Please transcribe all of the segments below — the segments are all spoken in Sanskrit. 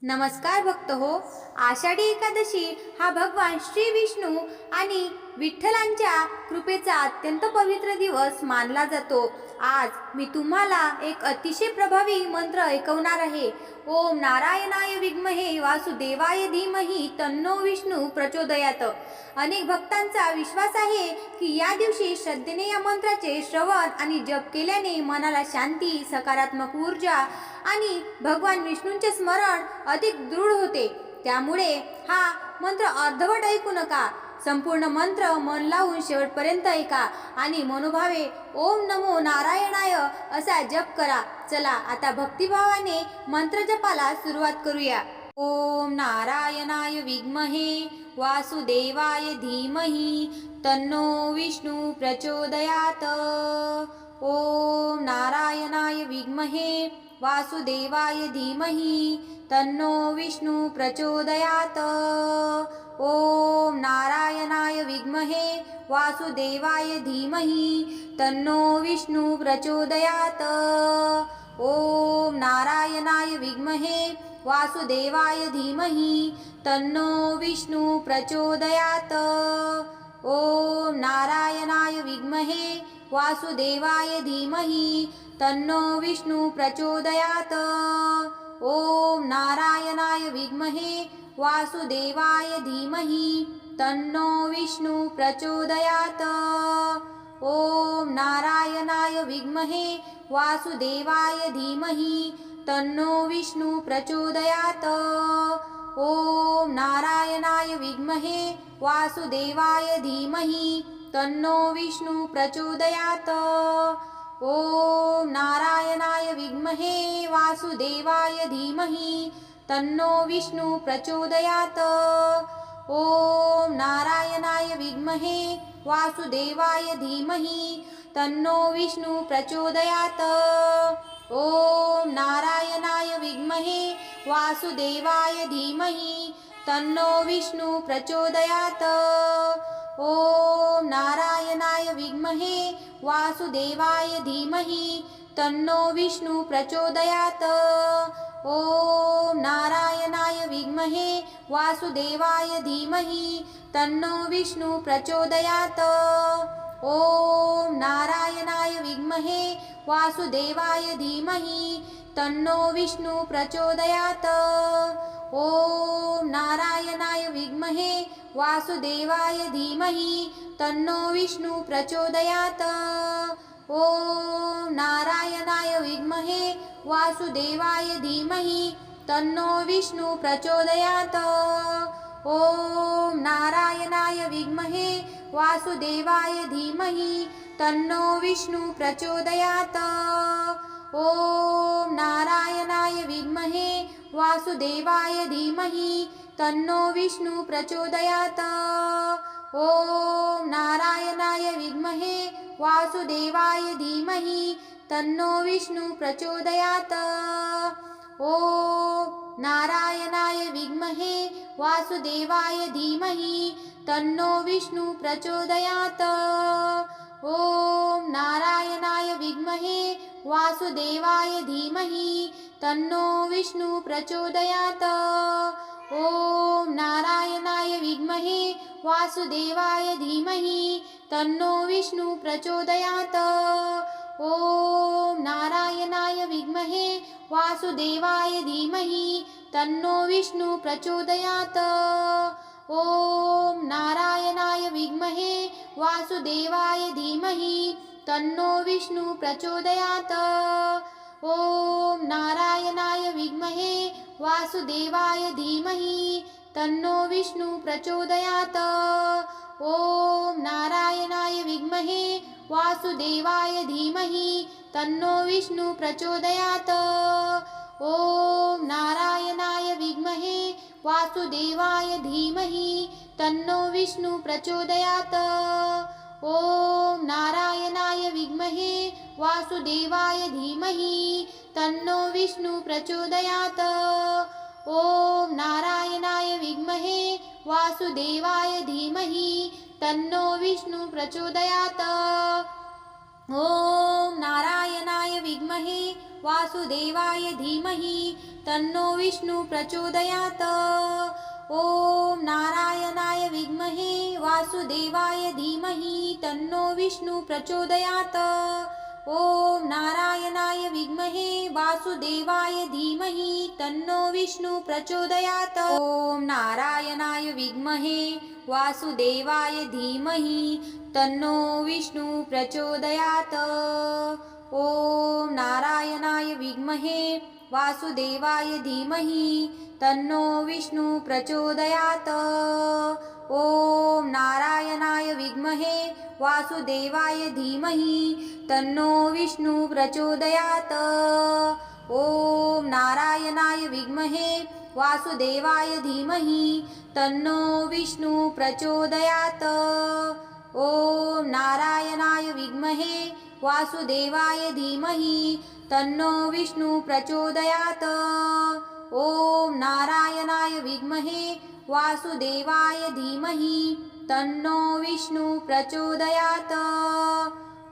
नमस्कार भक्त हो. आषाढी एकादशी हा भगवान श्री विष्णू आणि विठ्ठलांच्या कृपेचा अत्यंत पवित्र दिवस मानला जातो. आज मी तुम्हाला एक अतिशय प्रभावी मंत्र ऐकवणार आहे. ओम नारायणाय विद्महे वासुदेवाय धीमहि तन्नो विष्णू प्रचोदयात. अनेक भक्तांचा विश्वास आहे की या दिवशी श्रद्धेने या मंत्राचे श्रवण आणि जप केल्याने मनाला शांती, सकारात्मक ऊर्जा आणि भगवान विष्णूंचे स्मरण अधिक दृढ होते. त्यामुळे हा मंत्र अर्धवट ऐकू नका. संपूर्ण मंत्र मन लावून शेवटपर्यंत ऐका आणि मनोभावे ओम नमो नारायणाय असा जप करा. चला आता भक्तिभावाने मंत्र जपाला सुरुवात करूया. ओम नारायणाय विद्महे वासुदेवाय धीमहि तन्नो विष्णू प्रचोदयात. ओम नारायणाय विद्महे वासुदेवाय धीमहि तन्नो विष्णू प्रचोदयात. ओम नारायणाय विद्महे वासुदेवाय धीमहि तन्नो विष्णू प्रचोदयात. ओम नारायणाय विद्महे वासुदेवाय धीमहि तन्नो विष्णू प्रचोदयात. ओम नारायणाय विद्महे वासुदेवाय धीमहि तन्नो विष्णू प्रचोदयात. ओम नारायणाय विद्महे वासुदेवाय धीमहि तन्नो विष्णू प्रचोदयात. ओम नारायणाय विद्महे वासुदेवाय धीमहि तन्नो विष्णू प्रचोदयात. ओम नारायणाय विद्महे वासुदेवाय धीमहि तन्नो विष्णू प्रचोदयात. ओम नारायणाय विद्महे वासुदेवाय धीमहि तन्नो विष्णू प्रचोदयात. ओम नारायणाय विद्महे वासुदेवाय धीमहि तन्नो विष्णू प्रचोदयात. ओम नारायणाय विद्महे वासुदेवाय धीमहि तन्नो विष्णू प्रचोदयात. ओम नारायणाय विद्महे वासुदेवाय धीमहि तन्नो विष्णू प्रचोदयात. ओम नारायणाय विद्महे वासुदेवाय धीमहि तन्नो विष्णू प्रचोदयात. ओम नारायणाय विद्महे वासुदेवाय धीमहि तन्नो विष्णू प्रचोदयात. ओम नारायणाय विद्महे वासुदेवाय धीमहि तन्नो विष्णू प्रचोदयात. ओम नारायणाय विद्महे वासुदेवाय धीमहि तन्नो विष्णू प्रचोदयात. ओम नारायणाय विद्महे वासुदेवाय धीमहि तन्नो विष्णू प्रचोदयात. ओम नारायणाय विद्महे वासुदेवाय धीमहि तन्नो विष्णू प्रचोदयात. ओम नारायणाय विद्महे वासुदेवाय धीमहि तन्नो विष्णू प्रचोदयात. ओम नारायणाय विद्महे वासुदेवाय धीमहि तन्नो विष्णू प्रचोदयात. ओम नारायणाय विद्महे वासुदेवाय धीमहि तन्नो विष्णू प्रचोदयात. ओम नारायणाय विद्महे वासुदेवाय धीमहि तन्नो विष्णू प्रचोदयात. ओम नारायणाय विद्महे वासुदेवाय धीमहि तन्नो विष्णू प्रचोदयात. ओम नारायणाय विद्महे वासुदेवाय धीमहि तन्नो विष्णू प्रचोदयात. ओम नारायणाय विद्महे वासुदेवाय धीमहि तन्नो विष्णू प्रचोदयात. ओम नारायणाय विद्महे वासुदेवाय धीमहि तन्नो विष्णू प्रचोदयात. ओम नारायणाय विद्महे वासुदेवाय धीमहि तन्नो विष्णू प्रचोदयात. ओम नारायणाय विद्महे वासुदेवाय धीमहि तन्नो विष्णू प्रचोदयात. ओम नारायणाय विद्महे वासुदेवाय धीमहि तन्नो विष्णू प्रचोदयात. ओम नारायणाय विद्महे वासुदेवाय धीमहि तन्नो विष्णु प्रचोदयात्। ॐ नारायणाय विद्महे वासुदेवाय धीमहि तन्नो विष्णु प्रचोदयात्। ॐ नारायणाय विद्महे वासुदेवाय धीमहि तन्नो विष्णु प्रचोदयात्। ॐ नारायणाय विद्महे वासुदेवाय धीमहि तन्नो विष्णु प्रचोदयात्। ॐ नारायणाय विद्महे वासुदेवाय धीमहि तन्नो विष्णु प्रचोदयात्। ॐ नारायणाय विद्महे वासुदेवाय धीमहि तन्नो विष्णु प्रचोदयात्। ॐ नारायणाय विद्महे वासुदेवाय धीमहि तन्नो विष्णु प्रचोदयात्। ॐ नारायणाय विद्महे वासुदेवाय धीमहि तन्नो विष्णु प्रचोदयात्। ॐ नारायणाय विद्महे वासुदेवाय धीमहि तन्नो विष्णु प्रचोदयात्।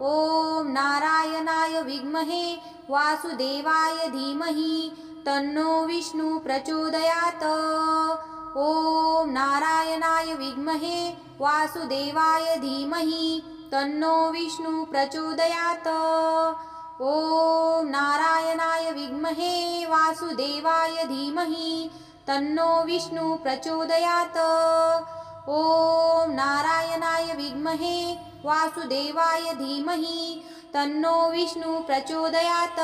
ॐ नारायणाय विद्महे वासुदेवाय धीमहि तन्नो विष्णु प्रचोदयात्। ॐ नारायणाय विद्महे वासुदेवाय धीमहि तन्नो विष्णु प्रचोदयात्। ॐ नारायणाय विद्महे वासुदेवाय धीमहि तन्नो विष्णु प्रचोदयात्। ॐ नारायणाय विद्महे वासुदेवाय धीमहि तन्नो विष्णु प्रचोदयात्।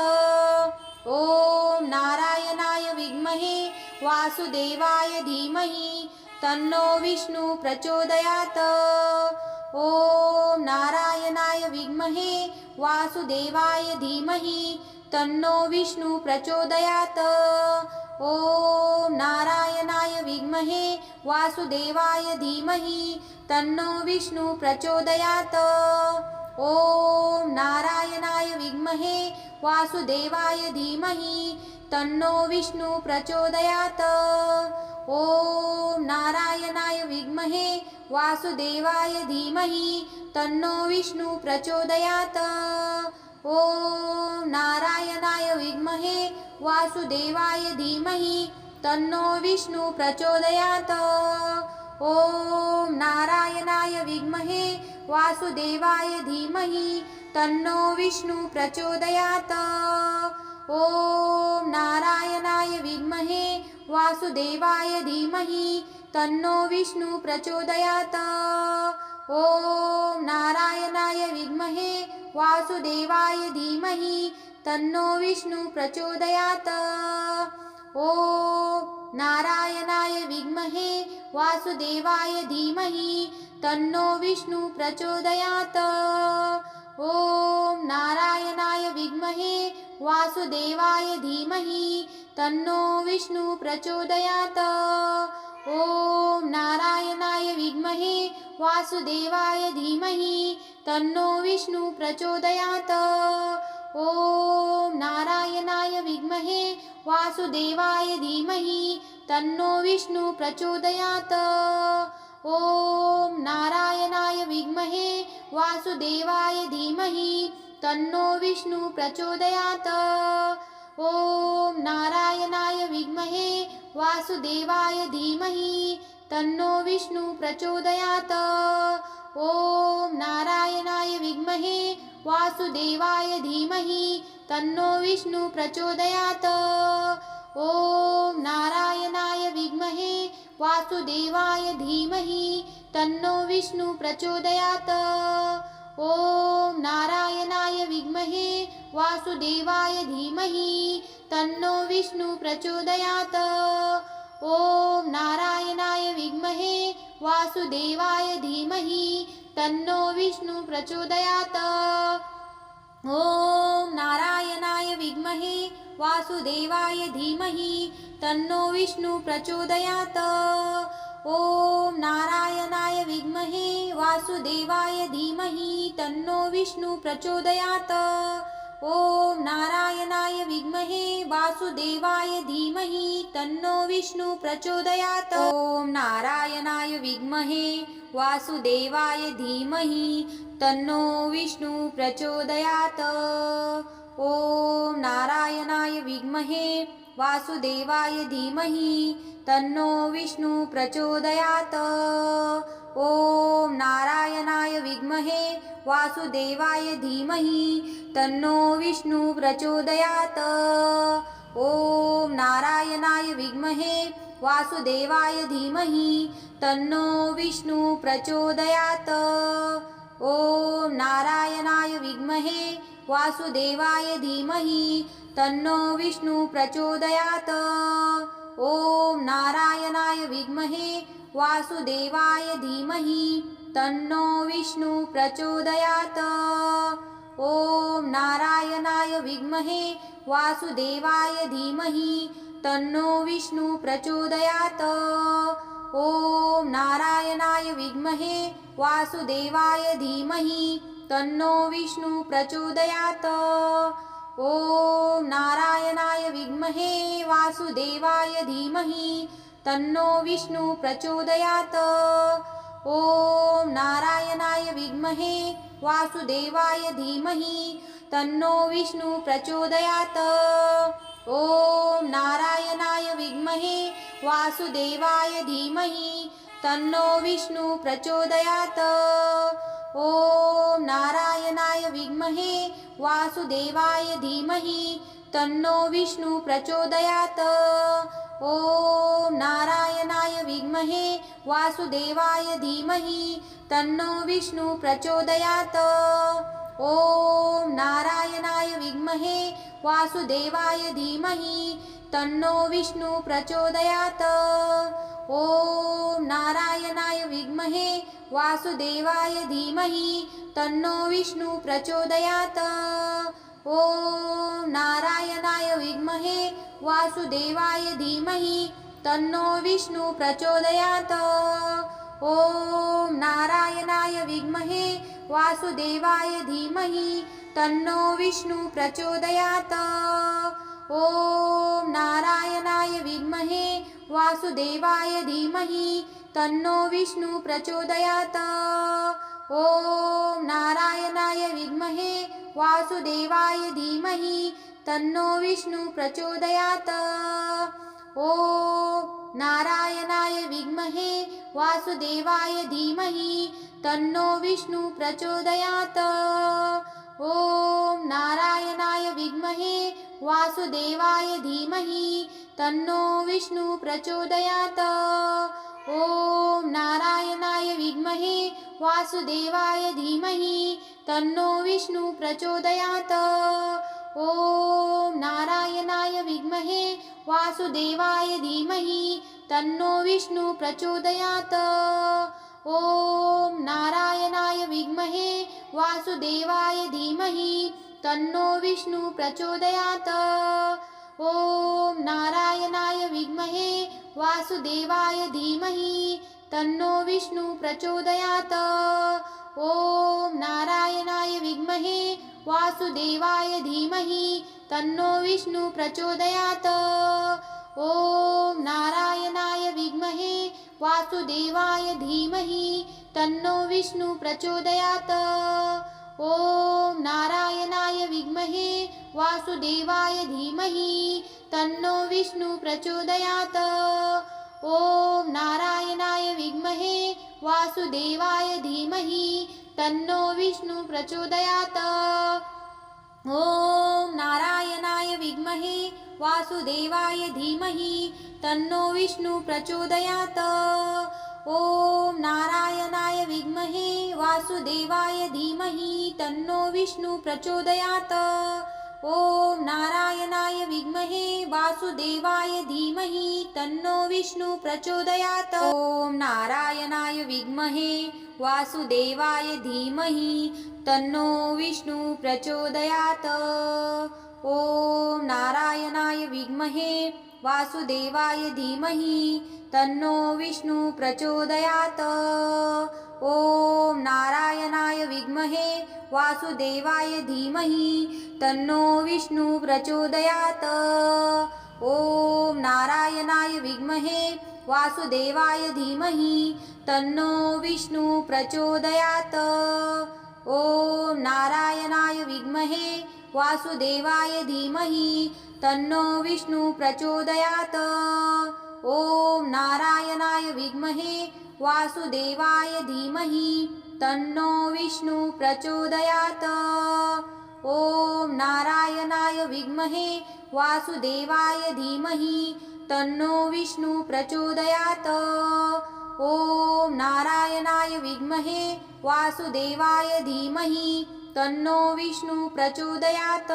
ॐ नारायणाय विद्महे वासुदेवाय धीमहि तन्नो विष्णु प्रचोदयात्। ॐ नारायणाय विद्महे वासुदेवाय धीमहि तन्नो विष्णु प्रचोदयात्। ॐ नारायणाय विद्महे वासुदेवाय धीमहि तन्नो विष्णु प्रचोदयात्। ॐ नारायणाय विद्महे वासुदेवाय धीमहि तन्नो विष्णु प्रचोदयात्। ॐ नारायणाय विद्महे वासुदेवाय धीमहि तन्नो विष्णु प्रचोदयात्। ॐ नारायणाय विद्महे वासुदेवाय धीमहि तन्नो विष्णु प्रचोदयात्। ॐ नारायणाय विद्महे वासुदेवाय धीमहि तन्नो विष्णु प्रचोदयात्। ॐ नारायणाय विद्महे वासुदेवाय धीमहि तन्नो विष्णु प्रचोदयात्। ॐ नारायणाय विद्महे वासुदेवाय धीमहि तन्नो विष्णु प्रचोदयात्। ॐ नारायणाय विद्महे वासुदेवाय धीमहि तन्नो विष्णु प्रचोदयात्। ॐ नारायणाय विद्महे वासुदेवाय धीमहि तन्नो विष्णु प्रचोदयात्। ॐ नारायणाय विद्महे वासुदेवाय धीमहि तन्नो विष्णु प्रचोदयात्। ॐ नारायणाय विद्महे वासुदेवाय धीमहि तन्नो विष्णु प्रचोदयात्। ॐ नारायणाय विद्महे वासुदेवाय धीमहि तन्नो विष्णु प्रचोदयात्। ॐ नारायणाय विद्महे वासुदेवाय धीमहि तन्नो विष्णु प्रचोदयात्। ॐ नारायणाय विद्महे वासुदेवाय धीमहि तन्नो विष्णु प्रचोदयात्। ॐ नारायणाय विद्महे वासुदेवाय धीमहि तन्नो विष्णु प्रचोदयात्। ॐ नारायणाय विद्महे वासुदेवाय धीमहि तन्नो विष्णु प्रचोदयात्। ॐ नारायणाय विद्महे वासुदेवाय धीमहि तन्नो विष्णु प्रचोदयात्। ॐ नारायणाय विद्महे वासुदेवाय धीमहि तन्नो विष्णु प्रचोदयात्। ॐ नारायणाय विद्महे वासुदेवाय धीमहि तन्नो विष्णु प्रचोदयात्। ॐ नारायणाय विद्महे वासुदेवाय धीमहि तन्नो विष्णु प्रचोदयात्। ॐ नारायणाय विद्महे वासुदेवाय धीमहि तन्नो विष्णु प्रचोदयात्। ॐ नारायणाय विद्महे वासुदेवाय धीमहि तन्नो विष्णु प्रचोदयात्। ॐ नारायणाय विद्महे वासुदेवाय धीमहि तन्नो विष्णु प्रचोदयात्। ॐ नारायणाय विद्महे वासुदेवाय धीमहि तन्नो विष्णु प्रचोदयात्। ॐ नारायणाय विद्महे वासुदेवाय धीमहि तन्नो विष्णु प्रचोदयात्। ॐ नारायणाय विद्महे वासुदेवाय धीमहि तन्नो विष्णु प्रचोदयात्। ॐ नारायणाय विद्महे वासुदेवाय धीमहि तन्नो विष्णु प्रचोदयात्। ॐ नारायणाय विद्महे वासुदेवाय धीमहि तन्नो विष्णु प्रचोदयात्। ॐ नारायणाय विद्महे वासुदेवाय धीमहि तन्नो विष्णु प्रचोदयात्। ॐ नारायणाय विद्महे वासुदेवाय धीमहि तन्नो विष्णु प्रचोदयात्। ॐ नारायणाय विद्महे वासुदेवाय धीमहि तन्नो विष्णु प्रचोदयात्। ॐ नारायणाय विद्महे वासुदेवाय धीमहि तन्नो विष्णु प्रचोदयात्। ॐ नारायणाय विद्महे वासुदेवाय धीमहि तन्नो विष्णु प्रचोदयात्। ॐ नारायणाय विद्महे वासुदेवाय धीमहि तन्नो विष्णु प्रचोदयात्। ॐ नारायणाय विद्महे वासुदेवाय धीमहि तन्नो विष्णु प्रचोदयात्। ॐ नारायणाय विद्महे वासुदेवाय धीमहि तन्नो विष्णु प्रचोदयात्। ॐ नारायणाय विद्महे वासुदेवाय धीमहि तन्नो विष्णु प्रचोदयात्। ॐ नारायणाय विद्महे वासुदेवाय धीमहि तन्नो विष्णु प्रचोदयात्। ॐ नारायणाय विद्महे वासुदेवाय धीमहि तन्नो विष्णु प्रचोदयात्। ॐ नारायणाय विद्महे वासुदेवाय धीमहि तन्नो विष्णु प्रचोदयात्। ॐ नारायणाय विद्महे वासुदेवाय धीमहि तन्नो विष्णु प्रचोदयात्। ॐ नारायणाय विद्महे वासुदेवाय धीमहि तन्नो विष्णु प्रचोदयात्। ॐ नारायणाय विद्महे वासुदेवाय धीमहि तन्नो विष्णु प्रचोदयात्। ॐ नारायणाय विद्महे वासुदेवाय धीमहि तन्नो विष्णु प्रचोदयात्। ॐ नारायणाय विद्महे वासुदेवाय धीमहि तन्नो विष्णु प्रचोदयात्। ॐ नारायणाय विद्महे वासुदेवाय धीमहि तन्नो विष्णु प्रचोदयात्। ॐ नारायणाय विद्महे वासुदेवाय धीमहि तन्नो विष्णु प्रचोदयात्। ॐ नारायणाय विद्महे वासुदेवाय धीमहि तन्नो विष्णु प्रचोदयात्। ॐ नारायणाय विद्महे वासुदेवाय धीमहि तन्नो विष्णु प्रचोदयात्। ॐ नारायणाय विद्महे वासुदेवाय धीमहि तन्नो विष्णु प्रचोदयात्। ॐ नारायणाय विद्महे वासुदेवाय धीमहि तन्नो विष्णु प्रचोदयात्। ॐ नारायणाय विद्महे वासुदेवाय धीमहि तन्नो विष्णु प्रचोदयात्। ॐ नारायणाय विद्महे वासुदेवाय धीमहि तन्नो विष्णु प्रचोदयात्। ॐ नारायणाय विद्महे वासुदेवाय धीमहि तन्नो विष्णु प्रचोदयात्। ॐ नारायणाय विद्महे वासुदेवाय धीमहि तन्नो विष्णु प्रचोदयात्। ॐ नारायणाय विद्महे वासुदेवाय धीमहि तन्नो विष्णु प्रचोदयात्। ॐ नारायणाय विद्महे वासुदेवाय धीमहि तन्नो विष्णु प्रचोदयात्। ॐ नारायणाय विद्महे वासुदेवाय धीमहि तन्नो विष्णु प्रचोदयात्। ॐ नारायणाय विद्महे वासुदेवाय धीमहि तन्नो विष्णु प्रचोदयात्। ॐ नारायणाय विद्महे वासुदेवाय धीमहि तन्नो विष्णु प्रचोदयात्।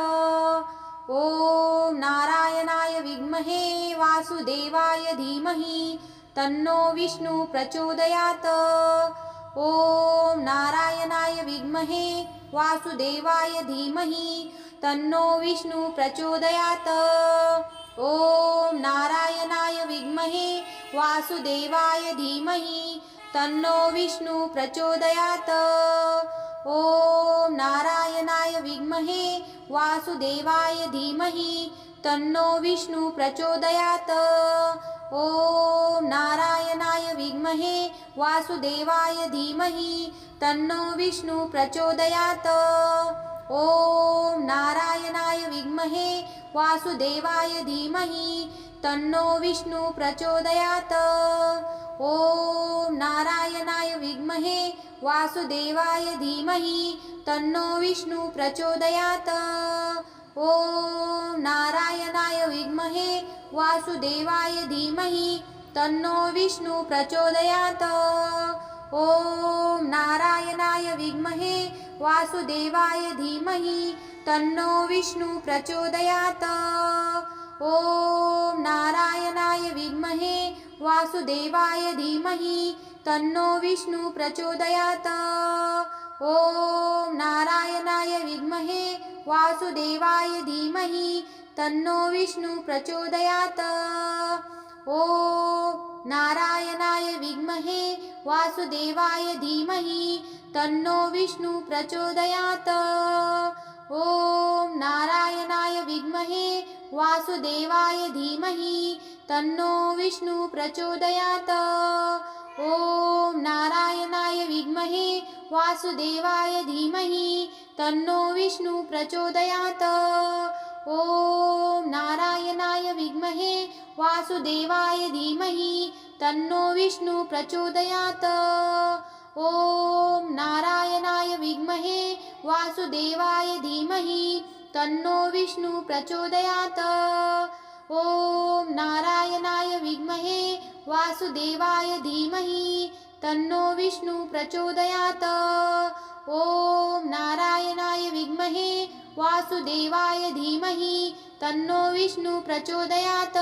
ॐ नारायणाय विद्महे वासुदेवाय धीमहि तन्नो विष्णु प्रचोदयात्। ॐ नारायणाय विद्महे वासुदेवाय धीमहि तन्नो विष्णु प्रचोदयात्। ॐ नारायणाय विद्महे वासुदेवाय धीमहि तन्नो विष्णु प्रचोदयात्। ॐ नारायणाय विद्महे वासुदेवाय धीमहि तन्नो विष्णु प्रचोदयात्। ॐ नारायणाय विद्महे वासुदेवाय धीमहि तन्नो विष्णु प्रचोदयात्। ॐ नारायणाय विद्महे वासुदेवाय धीमहि तन्नो विष्णु प्रचोदयात्। ॐ नारायणाय विद्महे वासुदेवाय धीमहि तन्नो विष्णु प्रचोदयात्। ॐ नारायणाय विद्महे वासुदेवाय धीमहि तन्नो विष्णु प्रचोदयात्। ॐ नारायणाय विद्महे वासुदेवाय धीमहि तन्नो विष्णु प्रचोदयात्। ॐ नारायणाय विद्महे वासुदेवाय धीमहि तन्नो विष्णु प्रचोदयात्। ॐ नारायणाय विद्महे वासुदेवाय धीमहि तन्नो विष्णु प्रचोदयात्। ॐ नारायणाय विद्महे वासुदेवाय धीमहि तन्नो विष्णु प्रचोदयात्। ॐ नारायणाय विद्महे वासुदेवाय धीमहि तन्नो विष्णु प्रचोदयात्। ॐ नारायणाय विद्महे वासुदेवाय धीमहि तन्नो विष्णु प्रचोदयात्। ॐ नारायणाय विद्महे वासुदेवाय धीमहि तन्नो विष्णु प्रचोदयात्। ॐ नारायणाय विद्महे वासुदेवाय धीमहि तन्नो विष्णु प्रचोदयात्। ॐ नारायणाय विद्महे वासुदेवाय धीमहि तन्नो विष्णु प्रचोदयात्। ॐ नारायणाय विद्महे वासुदेवाय धीमहि तन्नो विष्णु प्रचोदयात्। ॐ नारायणाय विद्महे वासुदेवाय धीमहि तन्नो विष्णु प्रचोदयात्।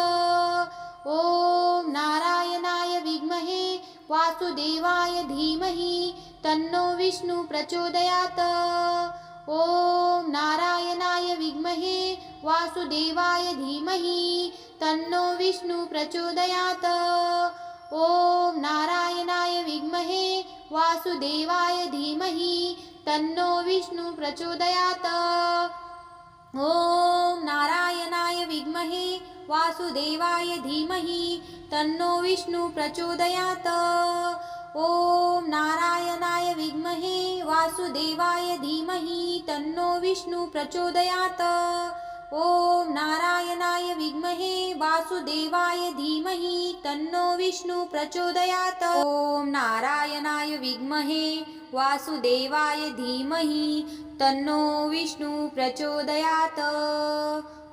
ॐ नारायणाय विद्महे वासुदेवाय धीमहि तन्नो विष्णु प्रचोदयात्। ॐ नारायणाय विद्महे वासुदेवाय धीमहि तन्नो विष्णु प्रचोदयात्। ॐ नारायणाय विद्महे वासुदेवाय धीमहि तन्नो विष्णु प्रचोदयात्। ॐ नारायणाय विद्महे वासुदेवाय धीमहि तन्नो विष्णु प्रचोदयात्। ॐ नारायणाय विद्महे वासुदेवाय धीमहि तन्नो विष्णु प्रचोदयात्। ॐ नारायणाय विद्महे वासुदेवाय धीमहि तन्नो विष्णु प्रचोदयात्।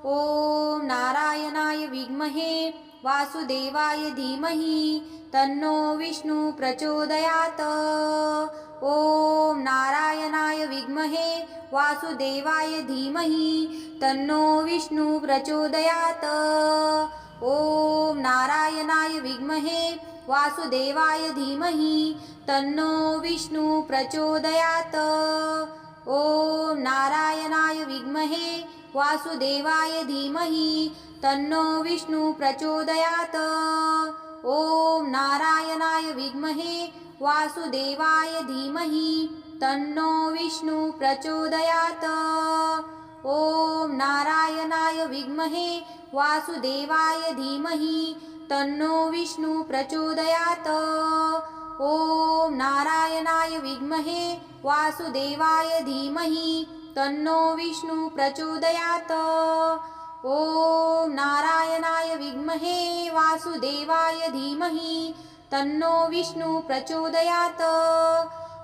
ॐ नारायणाय विद्महे वासुदेवाय धीमहि तन्नो विष्णु प्रचोदयात्। ॐ नारायणाय विद्महे वासुदेवाय धीमहि तन्नो विष्णु प्रचोदयात्। ॐ नारायणाय विद्महे वासुदेवाय धीमहि तन्नो विष्णु प्रचोदयात्। ॐ नारायणाय विद्महे वासुदेवाय धीमहि तन्नो विष्णु प्रचोदयात्। ॐ नारायणाय विद्महे वासुदेवाय धीमहि तन्नो विष्णु प्रचोदयात्। ॐ नारायणाय विद्महे वासुदेवाय धीमहि तन्नो विष्णु प्रचोदयात्। ॐ नारायणाय विद्महे वासुदेवाय धीमहि तन्नो विष्णु प्रचोदयात्। ॐ नारायणाय विद्महे वासुदेवाय धीमहि तन्नो विष्णु प्रचोदयात्।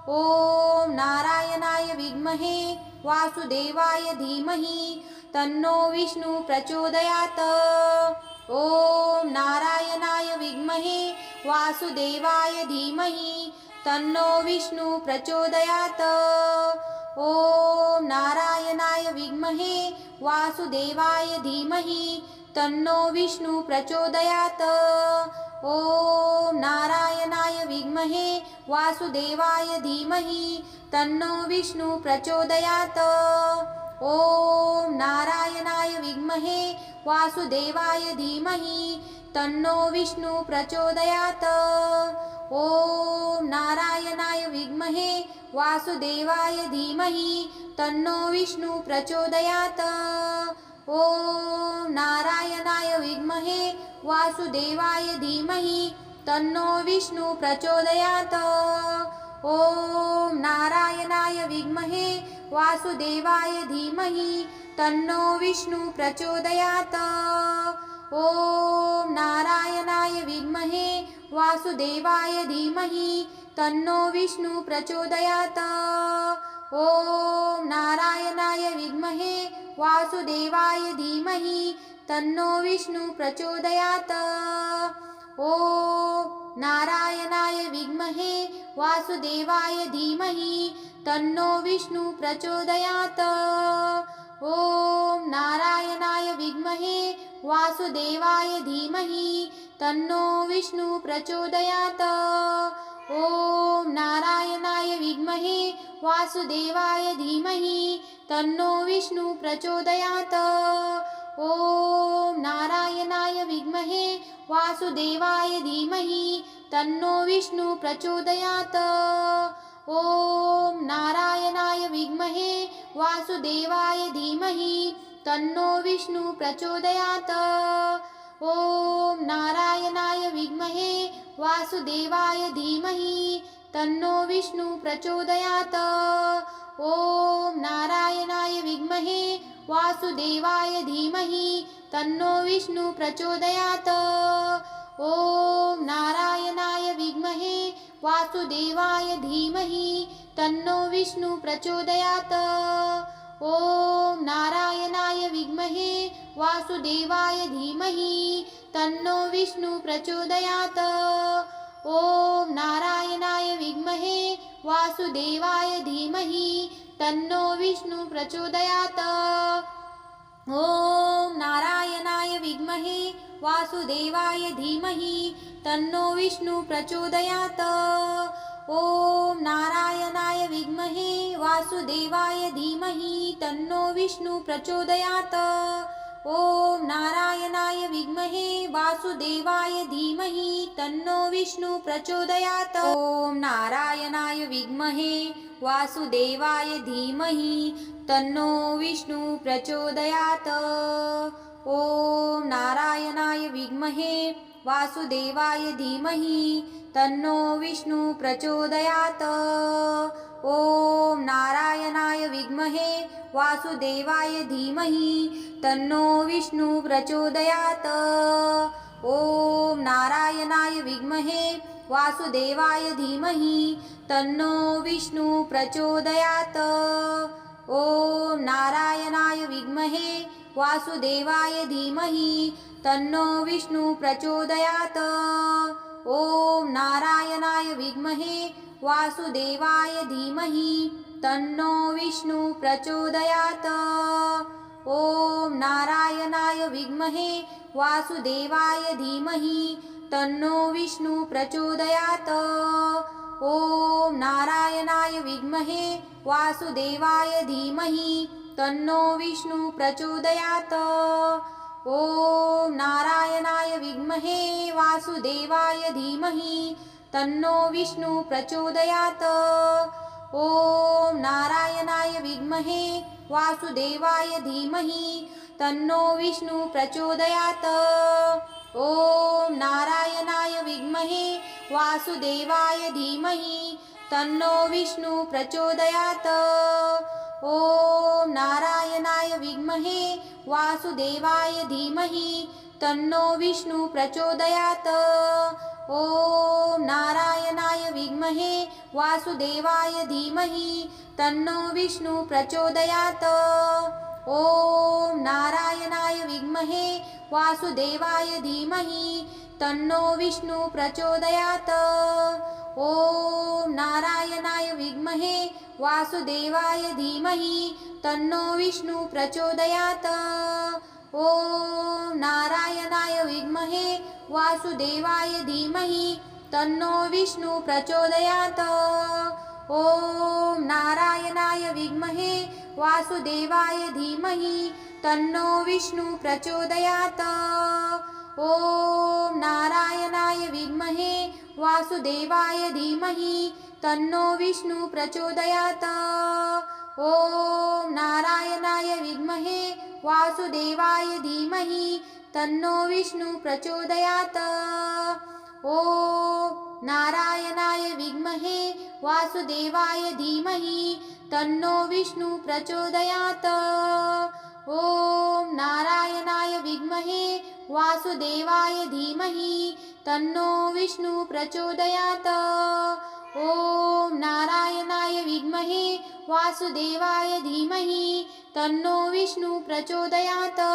ॐ नारायणाय विद्महे वासुदेवाय धीमहि तन्नो विष्णु प्रचोदयात्। ॐ नारायणाय विद्महे वासुदेवाय धीमहि तन्नो विष्णु प्रचोदयात्। ॐ नारायणाय विद्महे वासुदेवाय धीमहि तन्नो विष्णु प्रचोदयात्। ॐ नारायणाय विद्महे वासुदेवाय धीमहि तन्नो विष्णु प्रचोदयात्। ॐ नारायणाय विद्महे वासुदेवाय धीमहि तन्नो विष्णु प्रचोदयात्। ॐ नारायणाय विद्महे वासुदेवाय धीमहि तन्नो विष्णु प्रचोदयात्। ॐ नारायणाय विद्महे वासुदेवाय धीमहि तन्नो विष्णु प्रचोदयात्। ॐ नारायणाय विद्महे वासुदेवाय धीमहि तन्नो विष्णु प्रचोदयात्। ॐ नारायणाय विद्महे वासुदेवाय धीमहि तन्नो विष्णु प्रचोदयात्। ॐ नारायणाय विद्महे वासुदेवाय धीमहि तन्नो विष्णु प्रचोदयात्। ॐ नारायणाय विद्महे वासुदेवाय धीमहि तन्नो विष्णु प्रचोदयात्। ॐ नारायणाय विद्महे वासुदेवाय धीमहि तन्नो विष्णु प्रचोदयात्। ॐ नारायणाय विद्महे वासुदेवाय धीमहि तन्नो विष्णु प्रचोदयात्। ॐ नारायणाय विद्महे वासुदेवाय धीमहि तन्नो विष्णु प्रचोदयात्। ॐ नारायणाय विद्महे वासुदेवाय धीमहि तन्नो विष्णु प्रचोदयात्। ॐ नारायणाय विद्महे वासुदेवाय धीमहि तन्नो विष्णु प्रचोदयात्। ॐ नारायणाय विद्महे वासुदेवाय धीमहि तन्नो विष्णु प्रचोदयात्। ॐ नारायणाय विद्महे वासुदेवाय धीमहि तन्नो विष्णु प्रचोदयात्। ॐ नारायणाय विद्महे वासुदेवाय धीमहि तन्नो विष्णु प्रचोदयात्। ॐ नारायणाय विद्महे वासुदेवाय धीमहि तन्नो विष्णु प्रचोदयात्। ॐ नारायणाय विद्महे वासुदेवाय धीमहि तन्नो विष्णु प्रचोदयात्। ॐ नारायणाय विद्महे वासुदेवाय धीमहि तन्नो विष्णु प्रचोदयात्। ॐ नारायणाय विद्महे वासुदेवाय धीमहि तन्नो विष्णु प्रचोदयात्। ॐ नारायणाय विद्महे वासुदेवाय धीमहि तन्नो विष्णु प्रचोदयात्। ॐ नारायणाय विद्महे वासुदेवाय धीमहि तन्नो विष्णु प्रचोदयात्। ॐ नारायणाय विद्महे वासुदेवाय धीमहि तन्नो विष्णु प्रचोदयात्। ॐ नारायणाय विद्महे वासुदेवाय धीमहि तन्नो विष्णु प्रचोदयात्। ॐ नारायणाय विद्महे वासुदेवाय धीमहि तन्नो विष्णु प्रचोदयात्। ॐ नारायणाय विद्महे वासुदेवाय धीमहि तन्नो विष्णु प्रचोदयात्। ॐ नारायणाय विद्महे वासुदेवाय धीमहि तन्नो विष्णु प्रचोदयात्। ॐ नारायणाय विद्महे वासुदेवाय धीमहि तन्नो विष्णु प्रचोदयात्। ॐ नारायणाय विद्महे वासुदेवाय धीमहि तन्नो विष्णु प्रचोदयात्। ॐ नारायणाय विद्महे वासुदेवाय धीमहि तन्नो विष्णु प्रचोदयात्। ॐ नारायणाय विद्महे वासुदेवाय धीमहि तन्नो विष्णु प्रचोदयात्। ॐ नारायणाय विद्महे वासुदेवाय धीमहि तन्नो विष्णु प्रचोदयात्। ॐ नारायणाय विद्महे वासुदेवाय धीमहि तन्नो विष्णु प्रचोदयात्। ॐ नारायणाय विद्महे वासुदेवाय धीमहि तन्नो विष्णु प्रचोदयात्। ॐ नारायणाय विद्महे वासुदेवाय धीमहि तन्नो विष्णु प्रचोदयात्। ॐ नारायणाय विद्महे वासुदेवाय धीमहि तन्नो विष्णु प्रचोदयात्। ॐ नारायणाय विद्महे वासुदेवाय धीमहि तन्नो विष्णु प्रचोदयात्। ॐ नारायणाय विद्महे वासुदेवाय धीमहि तन्नो विष्णु प्रचोदयात्। ॐ नारायणाय विद्महे वासुदेवाय धीमहि तन्नो विष्णु प्रचोदयात्। ॐ नारायणाय विद्महे वासुदेवाय धीमहि तन्नो विष्णु प्रचोदयात्। ॐ नारायणाय विद्महे वासुदेवाय धीमहि तन्नो विष्णु प्रचोदयात्। ॐ नारायणाय विद्महे वासुदेवाय धीमहि तन्नो विष्णु प्रचोदयात्।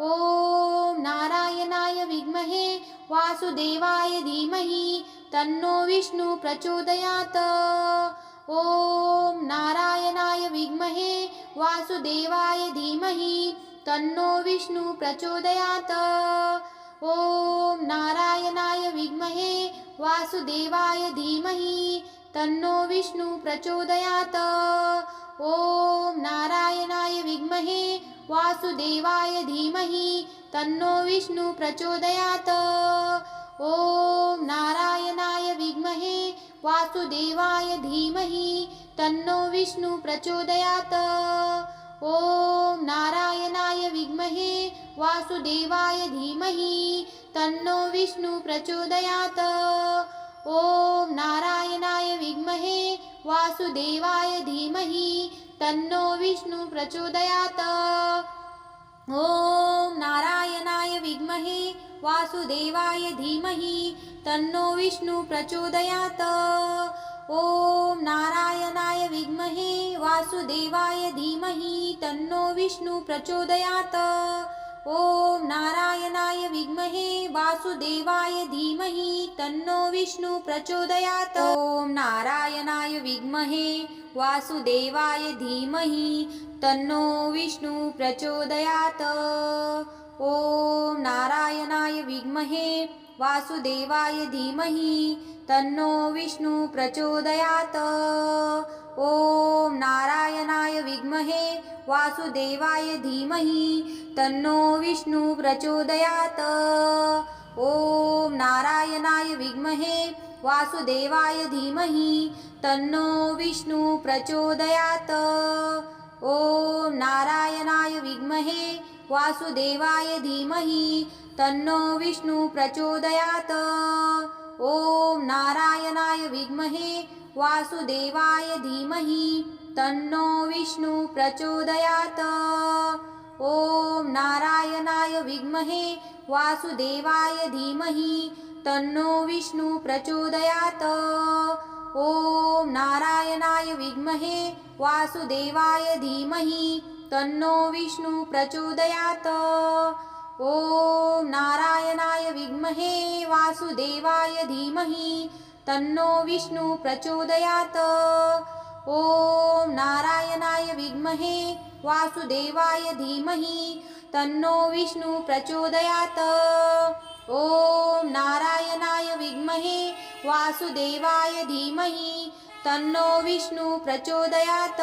ॐ नारायणाय विद्महे वासुदेवाय धीमहि तन्नो विष्णु प्रचोदयात्। ॐ नारायणाय विद्महे वासुदेवाय धीमहि तन्नो विष्णु प्रचोदयात्। ॐ नारायणाय विद्महे वासुदेवाय धीमहि तन्नो विष्णु प्रचोदयात्। ॐ नारायणाय विद्महे वासुदेवाय धीमहि तन्नो विष्णु प्रचोदयात्। ॐ नारायणाय विद्महे वासुदेवाय धीमहि तन्नो विष्णु प्रचोदयात्। ॐ नारायणाय विद्महे वासुदेवाय धीमहि तन्नो विष्णु प्रचोदयात्। ॐ नारायणाय विद्महे वासुदेवाय धीमहि तन्नो विष्णु प्रचोदयात्। ॐ नारायणाय विद्महे वासुदेवाय धीमहि तन्नो विष्णु प्रचोदयात्। ॐ नारायणाय विद्महे वासुदेवाय धीमहि तन्नो विष्णु प्रचोदयात्। ॐ नारायणाय विद्महे वासुदेवाय धीमहि तन्नो विष्णु प्रचोदयात्। ॐ नारायणाय विद्महे वासुदेवाय धीमहि तन्नो विष्णु प्रचोदयात्। ॐ नारायणाय विद्महे वासुदेवाय धीमहि तन्नो विष्णु प्रचोदयात्। ॐ नारायणाय विद्महे वासुदेवाय धीमहि तन्नो विष्णु प्रचोदयात्। ॐ नारायणाय विद्महे वासुदेवाय धीमहि तन्नो विष्णु प्रचोदयात्। ॐ नारायणाय विद्महे वासुदेवाय धीमहि तन्नो विष्णु प्रचोदयात्। ॐ नारायणाय विद्महे वासुदेवाय धीमहि तन्नो विष्णु प्रचोदयात्। ॐ नारायणाय विद्महे वासुदेवाय धीमहि तन्नो विष्णु प्रचोदयात्। ॐ नारायणाय विद्महे वासुदेवाय धीमहि तन्नो विष्णु प्रचोदयात्। ॐ नारायणाय विद्महे वासुदेवाय धीमहि तन्नो विष्णु प्रचोदयात्। ॐ नारायणाय विद्महे वासुदेवाय धीमहि तन्नो विष्णु प्रचोदयात्। ॐ नारायणाय विद्महे वासुदेवाय धीमहि तन्नो विष्णु प्रचोदयात्।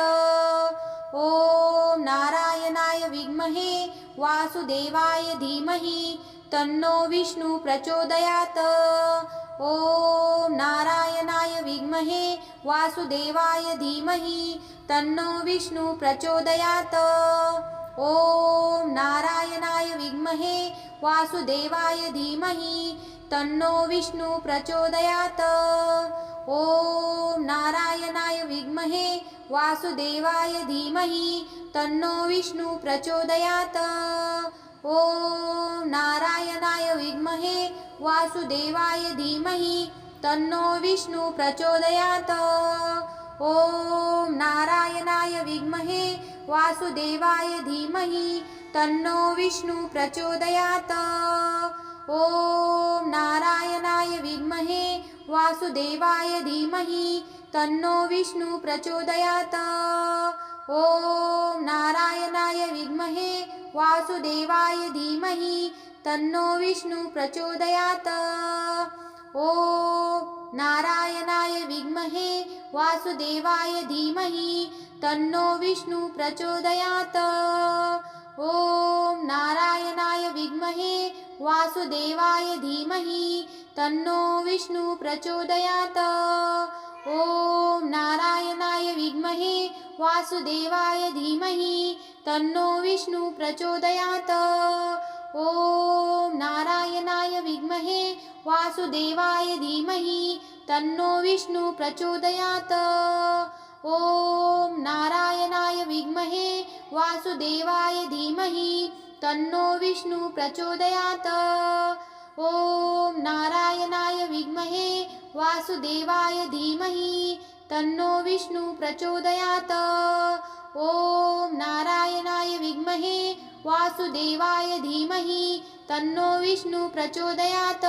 ॐ नारायणाय विद्महे वासुदेवाय धीमहि तन्नो विष्णु प्रचोदयात्। ॐ नारायणाय विद्महे वासुदेवाय धीमहि तन्नो विष्णु प्रचोदयात्। ॐ नारायणाय विद्महे वासुदेवाय धीमहि तन्नो विष्णु प्रचोदयात्। ॐ नारायणाय विद्महे वासुदेवाय धीमहि तन्नो विष्णु प्रचोदयात्। ॐ नारायणाय विद्महे वासुदेवाय धीमहि तन्नो विष्णु प्रचोदयात्। ॐ नारायणाय विद्महे वासुदेवाय धीमहि तन्नो विष्णु प्रचोदयात्। ॐ नारायणाय विद्महे वासुदेवाय धीमहि तन्नो विष्णु प्रचोदयात्। ॐ नारायणाय विद्महे वासुदेवाय धीमहि तन्नो विष्णु प्रचोदयात्। ॐ नारायणाय विद्महे वासुदेवाय धीमहि तन्नो विष्णु प्रचोदयात्। ॐ नारायणाय विद्महे वासुदेवाय धीमहि तन्नो विष्णु प्रचोदयात्। ॐ नारायणाय विद्महे वासुदेवाय धीमहि तन्नो विष्णु प्रचोदयात्। ॐ नारायणाय विद्महे वासुदेवाय धीमहि तन्नो विष्णु प्रचोदयात्। ॐ नारायणाय विद्महे वासुदेवाय धीमहि तन्नो विष्णु प्रचोदयात्। ॐ नारायणाय विद्महे वासुदेवाय धीमहि तन्नो विष्णु प्रचोदयात्। ॐ नारायणाय विद्महे वासुदेवाय धीमहि तन्नो विष्णु प्रचोदयात्।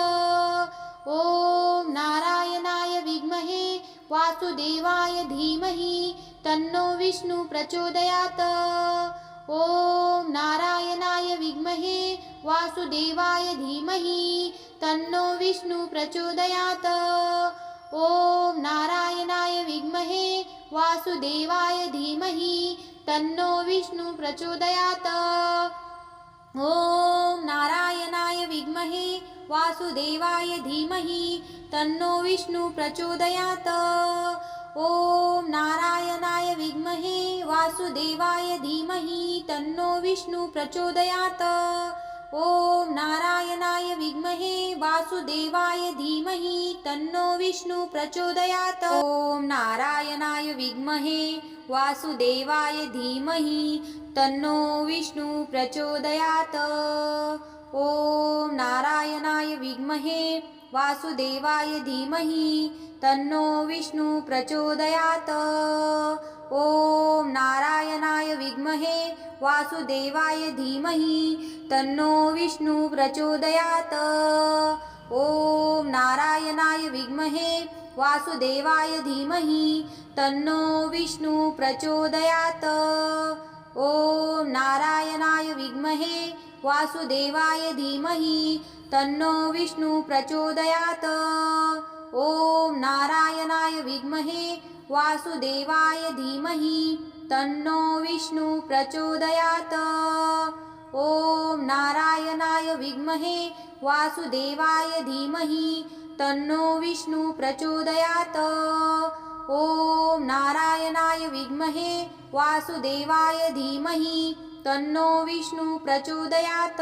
ॐ नारायणाय विद्महे वासुदेवाय धीमहि तन्नो विष्णु प्रचोदयात्। ॐ नारायणाय विद्महे वासुदेवाय धीमहि तन्नो विष्णु प्रचोदयात्। ॐ नारायणाय विद्महे वासुदेवाय धीमहि तन्नो विष्णु प्रचोदयात्। ॐ नारायणाय विद्महे वासुदेवाय धीमहि तन्नो विष्णु प्रचोदयात्। ॐ नारायणाय विद्महे वासुदेवाय धीमहि तन्नो विष्णु प्रचोदयात्। ॐ नारायणाय विद्महे वासुदेवाय धीमहि तन्नो विष्णु प्रचोदयात्। ॐ नारायणाय विद्महे वासुदेवाय धीमहि तन्नो विष्णु प्रचोदयात्। ॐ नारायणाय विद्महे वासुदेवाय धीमहि तन्नो विष्णु प्रचोदयात्। ॐ नारायणाय विद्महे वासुदेवाय धीमहि तन्नो विष्णु प्रचोदयात्। ॐ नारायणाय विद्महे वासुदेवाय धीमहि तन्नो विष्णु प्रचोदयात्। ॐ नारायणाय विद्महे वासुदेवाय धीमहि तन्नो विष्णु प्रचोदयात्। ॐ नारायणाय विद्महे वासुदेवाय धीमहि तन्नो विष्णु प्रचोदयात्। ॐ नारायणाय विद्महे वासुदेवाय धीमहि तन्नो विष्णु प्रचोदयात्। ॐ नारायणाय विद्महे वासुदेवाय धीमहि तन्नो विष्णु प्रचोदयात्।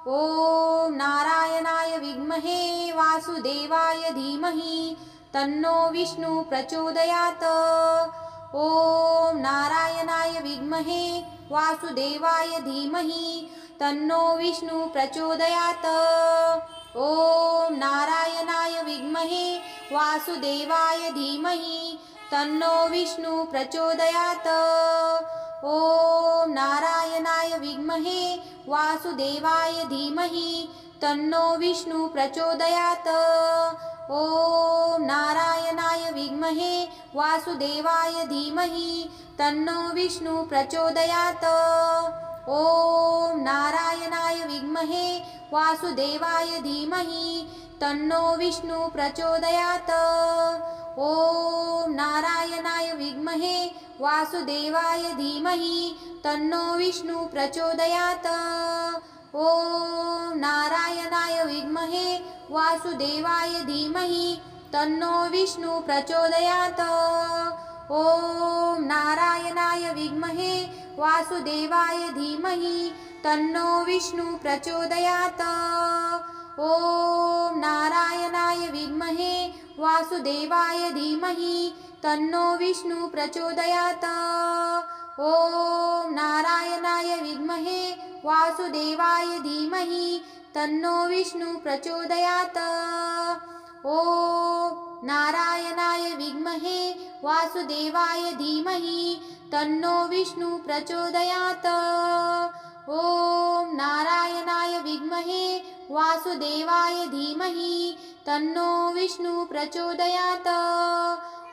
ॐ नारायणाय विद्महे वासुदेवाय धीमहि तन्नो विष्णु प्रचोदयात्। ॐ नारायणाय विद्महे वासुदेवाय धीमहि तन्नो विष्णु प्रचोदयात्। ॐ नारायणाय विद्महे वासुदेवाय धीमहि तन्नो विष्णु प्रचोदयात्। ॐ नारायणाय विद्महे वासुदेवाय धीमहि तन्नो विष्णु प्रचोदयात्। ॐ नारायणाय विद्महे वासुदेवाय धीमहि तन्नो विष्णु प्रचोदयात्। ॐ नारायणाय विद्महे वासुदेवाय धीमहि तन्नो विष्णु प्रचोदयात्। ॐ नारायणाय विद्महे वासुदेवाय धीमहि तन्नो विष्णु प्रचोदयात्। ॐ नारायणाय विद्महे वासुदेवाय धीमहि तन्नो विष्णु प्रचोदयात्। ॐ नारायणाय विद्महे वासुदेवाय धीमहि तन्नो विष्णु प्रचोदयात्। ॐ नारायणाय विद्महे वासुदेवाय धीमहि तन्नो विष्णु प्रचोदयात्। ॐ नारायणाय विद्महे वासुदेवाय धीमहि तन्नो विष्णु प्रचोदयात्। ॐ नारायणाय विद्महे वासुदेवाय धीमहि तन्नो विष्णु प्रचोदयात्। ॐ नारायणाय विद्महे वासुदेवाय धीमहि तन्नो विष्णु प्रचोदयात्।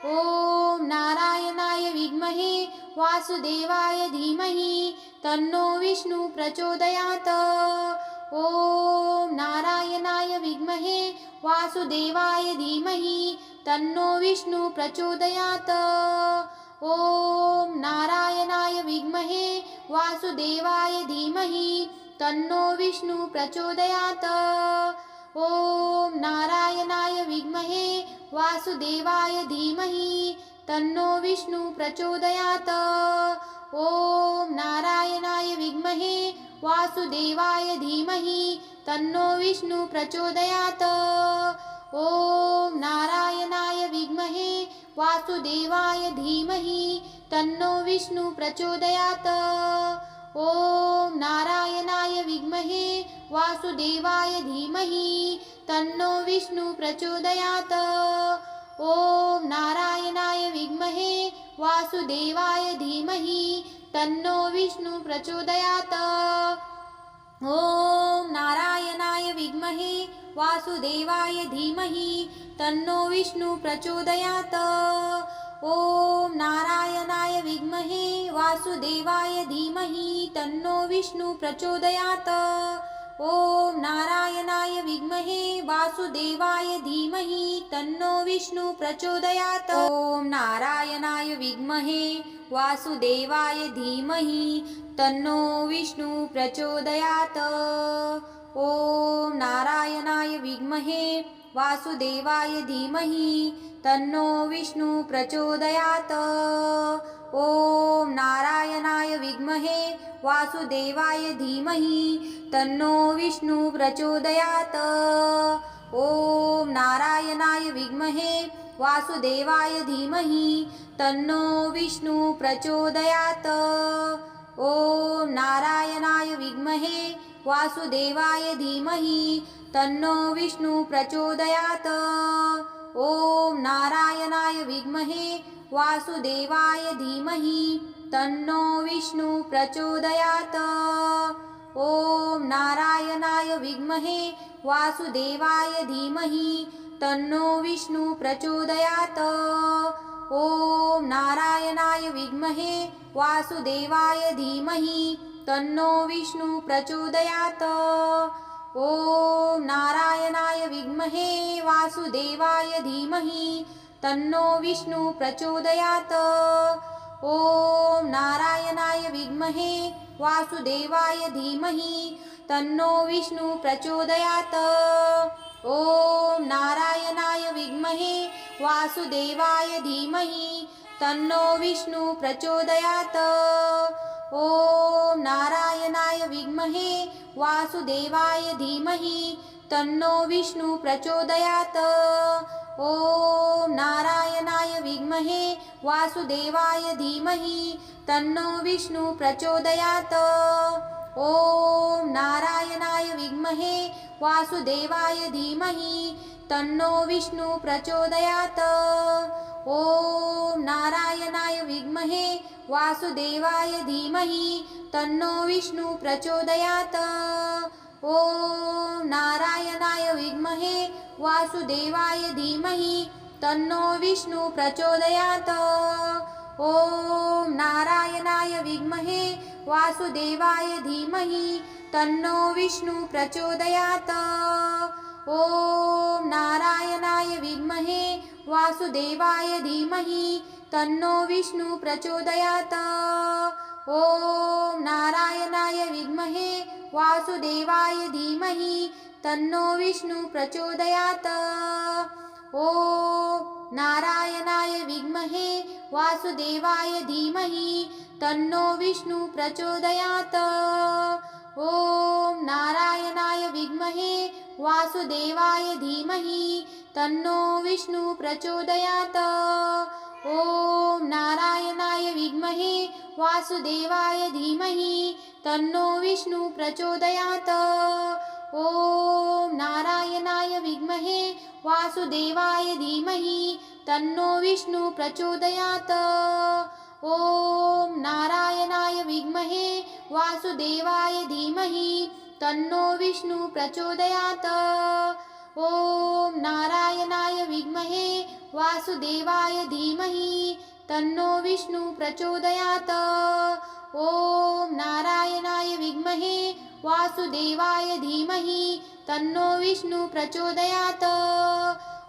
ॐ नारायणाय विद्महे वासुदेवाय धीमहि तन्नो विष्णु प्रचोदयात्। ॐ नारायणाय विद्महे वासुदेवाय धीमहि तन्नो विष्णु प्रचोदयात्। ॐ नारायणाय विद्महे वासुदेवाय धीमहि तन्नो विष्णु प्रचोदयात्। ॐ नारायणाय विद्महे वासुदेवाय धीमहि तन्नो विष्णु प्रचोदयात्। ॐ नारायणाय विद्महे वासुदेवाय धीमहि तन्नो विष्णु प्रचोदयात्। ॐ नारायणाय विद्महे वासुदेवाय धीमहि तन्नो विष्णु प्रचोदयात्। ॐ नारायणाय विद्महे वासुदेवाय धीमहि तन्नो विष्णु प्रचोदयात्। ॐ नारायणाय विद्महे वासुदेवाय धीमहि तन्नो विष्णु प्रचोदयात्। ॐ नारायणाय विद्महे वासुदेवाय धीमहि तन्नो विष्णु प्रचोदयात्। ॐ नारायणाय विद्महे वासुदेवाय धीमहि तन्नो विष्णु प्रचोदयात्। ॐ नारायणाय विद्महे वासुदेवाय धीमहि तन्नो विष्णु प्रचोदयात्। ॐ नारायणाय विद्महे वासुदेवाय धीमहि तन्नो विष्णु प्रचोदयात्। ॐ नारायणाय विद्महे वासुदेवाय धीमहि तन्नो विष्णु प्रचोदयात्। ॐ नारायणाय विद्महे वासुदेवाय धीमहि तन्नो विष्णु प्रचोदयात्। ॐ नारायणाय विद्महे वासुदेवाय धीमहि तन्नो विष्णु प्रचोदयात्। ॐ नारायणाय विद्महे वासुदेवाय धीमहि तन्नो विष्णु प्रचोदयात्। ॐ नारायणाय विद्महे वासुदेवाय धीमहि तन्नो विष्णु प्रचोदयात्। ॐ नारायणाय विद्महे वासुदेवाय धीमहि तन्नो विष्णु प्रचोदयात्। ॐ नारायणाय विद्महे वासुदेवाय धीमहि तन्नो विष्णु प्रचोदयात्। ॐ नारायणाय विद्महे वासुदेवाय धीमहि तन्नो विष्णु प्रचोदयात्। ॐ नारायणाय विद्महे वासुदेवाय धीमहि तन्नो विष्णु प्रचोदयात्। ॐ नारायणाय विद्महे वासुदेवाय धीमहि तन्नो विष्णु प्रचोदयात्। ॐ नारायणाय विद्महे वासुदेवाय धीमहि तन्नो विष्णु प्रचोदयात्। ॐ नारायणाय विद्महे वासुदेवाय धीमहि तन्नो विष्णु प्रचोदयात्। ॐ नारायणाय विद्महे वासुदेवाय धीमहि तन्नो विष्णु प्रचोदयात्। ॐ नारायणाय विद्महे वासुदेवाय धीमहि तन्नो विष्णु प्रचोदयात्। ॐ नारायणाय विद्महे वासुदेवाय धीमहि तन्नो विष्णु प्रचोदयात्। ॐ नारायणाय विद्महे वासुदेवाय धीमहि तन्नो विष्णु प्रचोदयात्। ॐ नारायणाय विद्महे वासुदेवाय धीमहि तन्नो विष्णु प्रचोदयात्। ॐ नारायणाय विद्महे वासुदेवाय धीमहि तन्नो विष्णु प्रचोदयात्। ॐ नारायणाय विद्महे वासुदेवाय धीमहि तन्नो विष्णु प्रचोदयात्। ॐ नारायणाय विद्महे वासुदेवाय धीमहि तन्नो विष्णु प्रचोदयात्। ॐ नारायणाय विद्महे वासुदेवाय धीमहि तन्नो विष्णु प्रचोदयात्। ॐ नारायणाय विद्महे वासुदेवाय धीमहि तन्नो विष्णु प्रचोदयात्। ॐ नारायणाय विद्महे वासुदेवाय धीमहि तन्नो विष्णु प्रचोदयात्। ॐ नारायणाय विद्महे वासुदेवाय धीमहि तन्नो विष्णु प्रचोदयात्। ॐ नारायणाय विद्महे वासुदेवाय धीमहि तन्नो विष्णु प्रचोदयात्।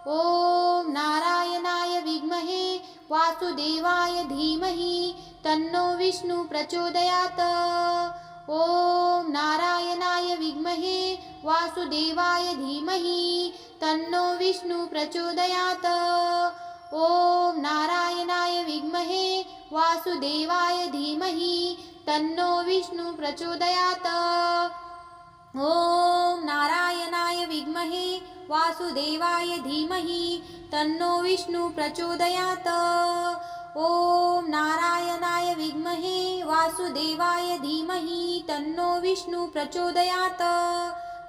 ॐ नारायणाय विद्महे वासुदेवाय धीमहि तन्नो विष्णु प्रचोदयात्। ॐ नारायणाय विद्महे वासुदेवाय धीमहि तन्नो विष्णु प्रचोदयात्। ॐ नारायणाय विद्महे वासुदेवाय धीमहि तन्नो विष्णु प्रचोदयात्। ॐ नारायणाय विद्महे वासुदेवाय धीमहि तन्नो विष्णु प्रचोदयात्। ॐ नारायणाय विद्महे वासुदेवाय धीमहि तन्नो विष्णु प्रचोदयात्।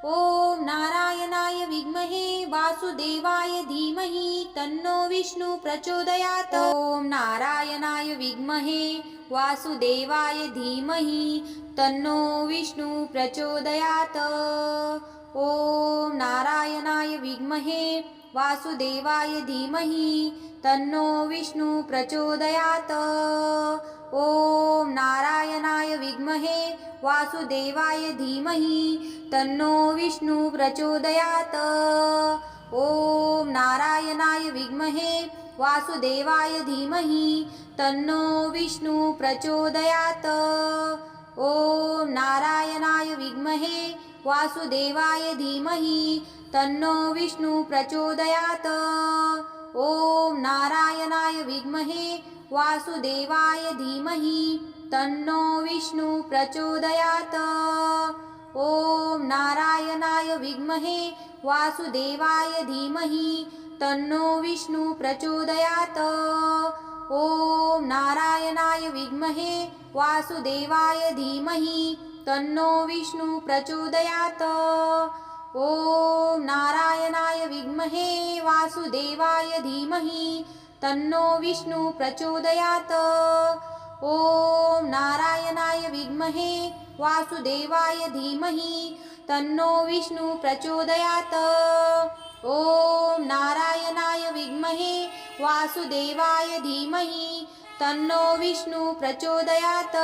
ॐ नारायणाय विद्महे वासुदेवाय धीमहि तन्नो विष्णु प्रचोदयात्। ॐ नारायणाय विद्महे वासुदेवाय धीमहि तन्नो विष्णु प्रचोदयात्। ॐ नारायणाय विद्महे वासुदेवाय धीमहि तन्नो विष्णु प्रचोदयात्। ॐ नारायणाय विद्महे वासुदेवाय धीमहि तन्नो विष्णु प्रचोदयात्। ॐ नारायणाय विद्महे वासुदेवाय धीमहि तन्नो विष्णु प्रचोदयात्। ॐ नारायणाय विद्महे वासुदेवाय धीमहि तन्नो विष्णु प्रचोदयात्। ॐ नारायणाय विद्महे वासुदेवाय धीमहि तन्नो विष्णु प्रचोदयात्। ॐ नारायणाय विद्महे वासुदेवाय धीमहि तन्नो विष्णु प्रचोदयात्। ॐ नारायणाय विद्महे वासुदेवाय धीमहि तन्नो विष्णु प्रचोदयात्। ॐ नारायणाय विद्महे वासुदेवाय धीमहि तन्नो विष्णु प्रचोदयात्। ॐ नारायणाय विद्महे वासुदेवाय धीमहि तन्नो विष्णु प्रचोदयात्। ॐ नारायणाय विद्महे वासुदेवाय धीमहि तन्नो विष्णु प्रचोदयात्।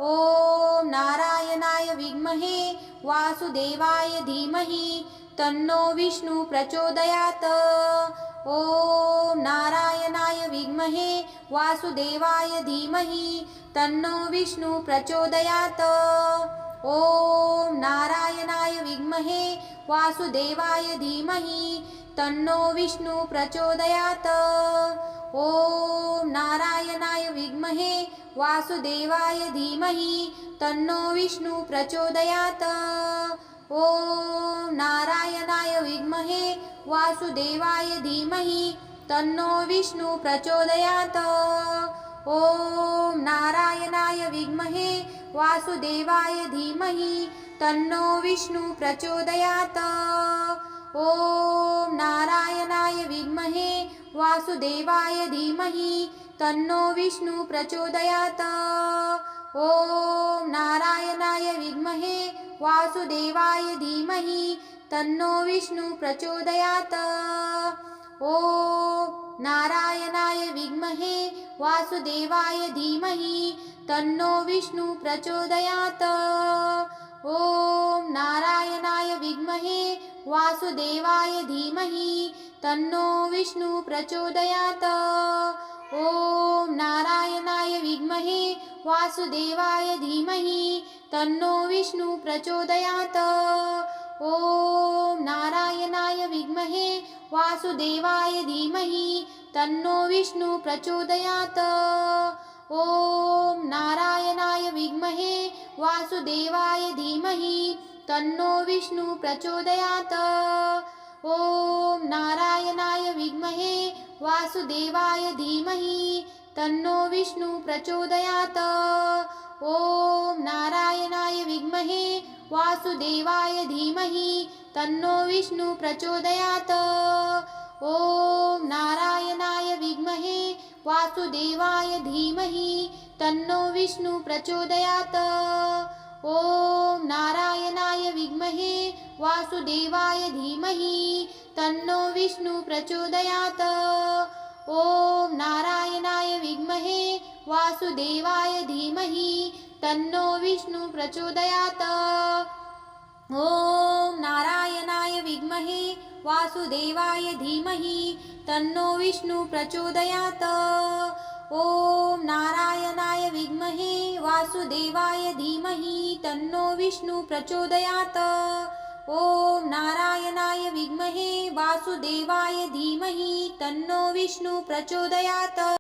ॐ नारायणाय विद्महे वासुदेवाय धीमहि तन्नो विष्णु प्रचोदयात्। ॐ नारायणाय विद्महे वासुदेवाय धीमहि तन्नो विष्णु प्रचोदयात्। ॐ नारायणाय विद्महे वासुदेवाय धीमहि तन्नो विष्णु प्रचोदयात्। ॐ नारायणाय विद्महे वासुदेवाय धीमहि तन्नो विष्णु प्रचोदयात्। ॐ नारायणाय विद्महे वासुदेवाय धीमहि तन्नो विष्णु प्रचोदयात्। ॐ नारायणाय विद्महे वासुदेवाय धीमहि तन्नो विष्णु प्रचोदयात्। ॐ नारायणाय विद्महे वासुदेवाय धीमहि तन्नो विष्णु प्रचोदयात्। ॐ नारायणाय विद्महे वासुदेवाय धीमहि तन्नो विष्णु प्रचोदयात्। ॐ नारायणाय विद्महे वासुदेवाय धीमहि तन्नो विष्णु प्रचोदयात्। ॐ नारायणाय विद्महे वासुदेवाय धीमहि तन्नो विष्णु प्रचोदयात्। ॐ नारायणाय विद्महे वासुदेवाय धीमहि तन्नो विष्णु प्रचोदयात्। ॐ नारायणाय विद्महे वासुदेवाय धीमहि तन्नो विष्णु प्रचोदयात्। ॐ नारायणाय विद्महे वासुदेवाय धीमहि तन्नो विष्णु प्रचोदयात्। ॐ नारायणाय विद्महे वासुदेवाय धीमहि तन्नो विष्णु प्रचोदयात्। ॐ नारायणाय विद्महे वासुदेवाय धीमहि तन्नो विष्णु प्रचोदयात्। ॐ नारायणाय विद्महे वासुदेवाय धीमहि तन्नो विष्णु प्रचोदयात्। ॐ नारायणाय विद्महे वासुदेवाय धीमहि तन्नो विष्णु प्रचोदयात्। ॐ नारायणाय विद्महे वासुदेवाय धीमहि तन्नो विष्णु प्रचोदयात्। ॐ नारायणाय विद्महे वासुदेवाय धीमहि तन्नो विष्णु प्रचोदयात्। ॐ नारायणाय विद्महे वासुदेवाय धीमहि तन्नो विष्णु प्रचोदयात्। ॐ नारायणाय विद्महे वासुदेवाय धीमहि तन्नो विष्णु प्रचोदयात्।